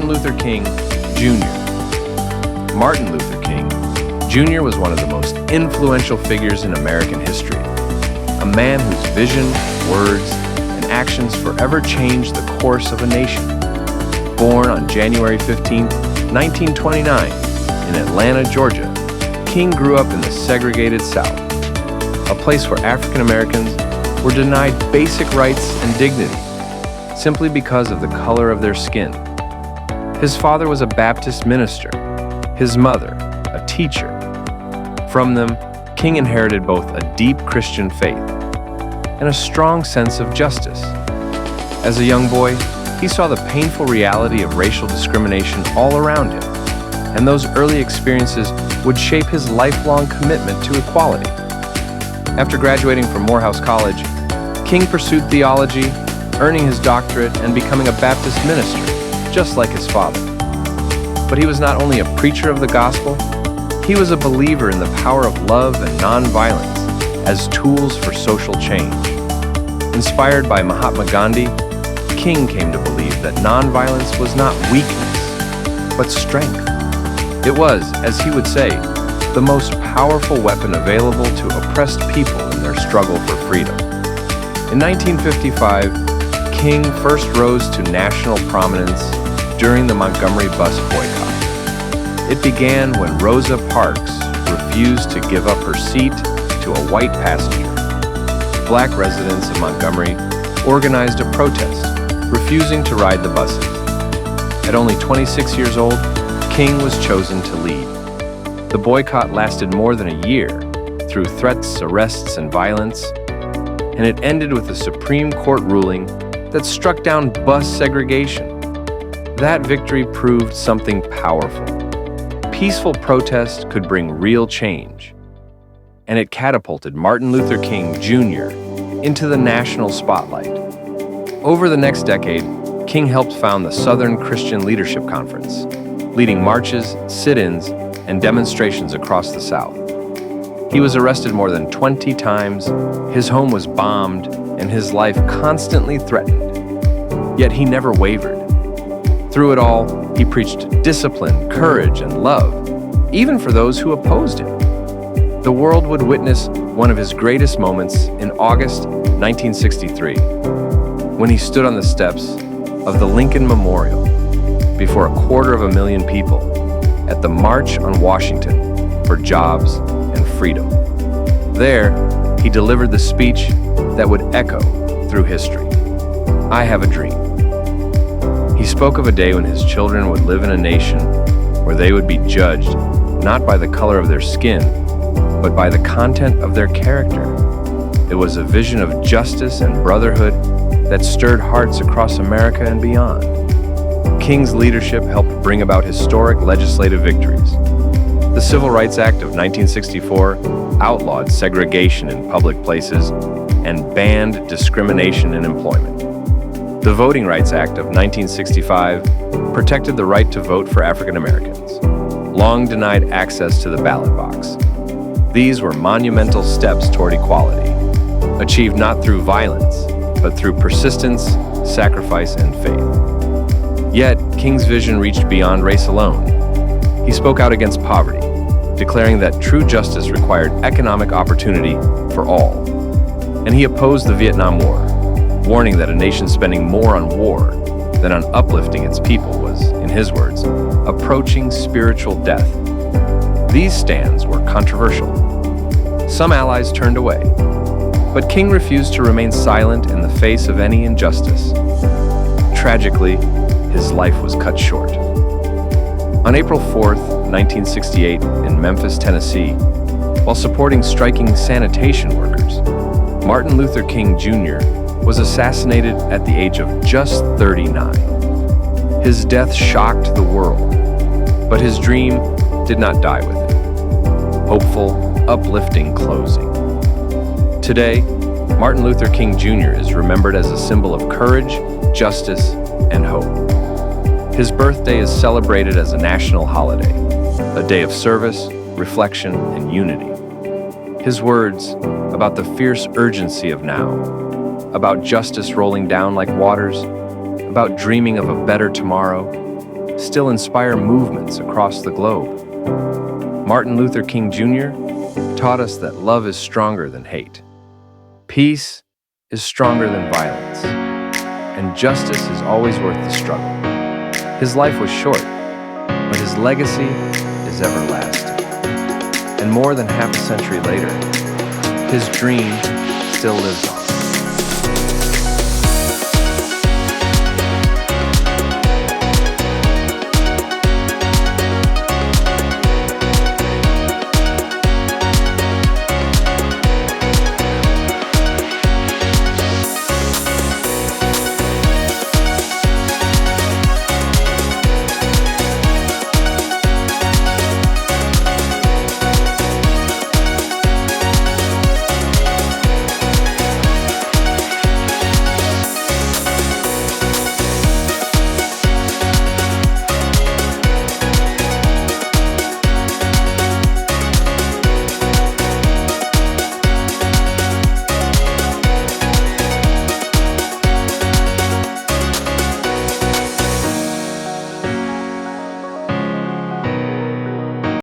Martin Luther King, Jr. Martin Luther King, Jr. was one of the most influential figures in American history, a man whose vision, words, and actions forever changed the course of a nation. Born on January 15, 1929, in Atlanta, Georgia, King grew up in the segregated South, a place where African Americans were denied basic rights and dignity simply because of the color of their skin. His father was a Baptist minister, his mother a teacher. From them, King inherited both a deep Christian faith and a strong sense of justice. As a young boy, he saw the painful reality of racial discrimination all around him, and those early experiences would shape his lifelong commitment to equality. After graduating from Morehouse College, King pursued theology, earning his doctorate and becoming a Baptist minister, just like his father. But he was not only a preacher of the gospel, he was a believer in the power of love and nonviolence as tools for social change. Inspired by Mahatma Gandhi, King came to believe that nonviolence was not weakness, but strength. It was, as he would say, the most powerful weapon available to oppressed people in their struggle for freedom. In 1955, King first rose to national prominence during the Montgomery bus boycott. It began when Rosa Parks refused to give up her seat to a white passenger. Black residents of Montgomery organized a protest, refusing to ride the buses. At only 26 years old, King was chosen to lead. The boycott lasted more than a year, through threats, arrests, and violence, and it ended with a Supreme Court ruling that struck down bus segregation. That victory proved something powerful. Peaceful protest could bring real change, and it catapulted Martin Luther King, Jr. into the national spotlight. Over the next decade, King helped found the Southern Christian Leadership Conference, leading marches, sit-ins, and demonstrations across the South. He was arrested more than 20 times, his home was bombed, and his life constantly threatened. Yet he never wavered. Through it all, he preached discipline, courage, and love, even for those who opposed him. The world would witness one of his greatest moments in August 1963, when he stood on the steps of the Lincoln Memorial before 250,000 people at the March on Washington for Jobs and Freedom. There, he delivered the speech that would echo through history. I have a dream. He spoke of a day when his children would live in a nation where they would be judged not by the color of their skin, but by the content of their character. It was a vision of justice and brotherhood that stirred hearts across America and beyond. King's leadership helped bring about historic legislative victories. The Civil Rights Act of 1964 outlawed segregation in public places and banned discrimination in employment. The Voting Rights Act of 1965 protected the right to vote for African Americans, long denied access to the ballot box. These were monumental steps toward equality, achieved not through violence, but through persistence, sacrifice, and faith. Yet, King's vision reached beyond race alone. He spoke out against poverty, declaring that true justice required economic opportunity for all. And he opposed the Vietnam War, warning that a nation spending more on war than on uplifting its people was, in his words, approaching spiritual death. These stands were controversial. Some allies turned away, but King refused to remain silent in the face of any injustice. Tragically, his life was cut short. On April 4th, 1968, in Memphis, Tennessee, while supporting striking sanitation workers, Martin Luther King, Jr. was assassinated at the age of just 39. His death shocked the world, but his dream did not die with it. Hopeful, uplifting closing. Today, Martin Luther King Jr. is remembered as a symbol of courage, justice, and hope. His birthday is celebrated as a national holiday, a day of service, reflection, and unity. His words about the fierce urgency of now, about justice rolling down like waters, about dreaming of a better tomorrow, still inspire movements across the globe. Martin Luther King Jr. taught us that love is stronger than hate. Peace is stronger than violence, and justice is always worth the struggle. His life was short, but his legacy is everlasting. And more than half a century later, his dream still lives on.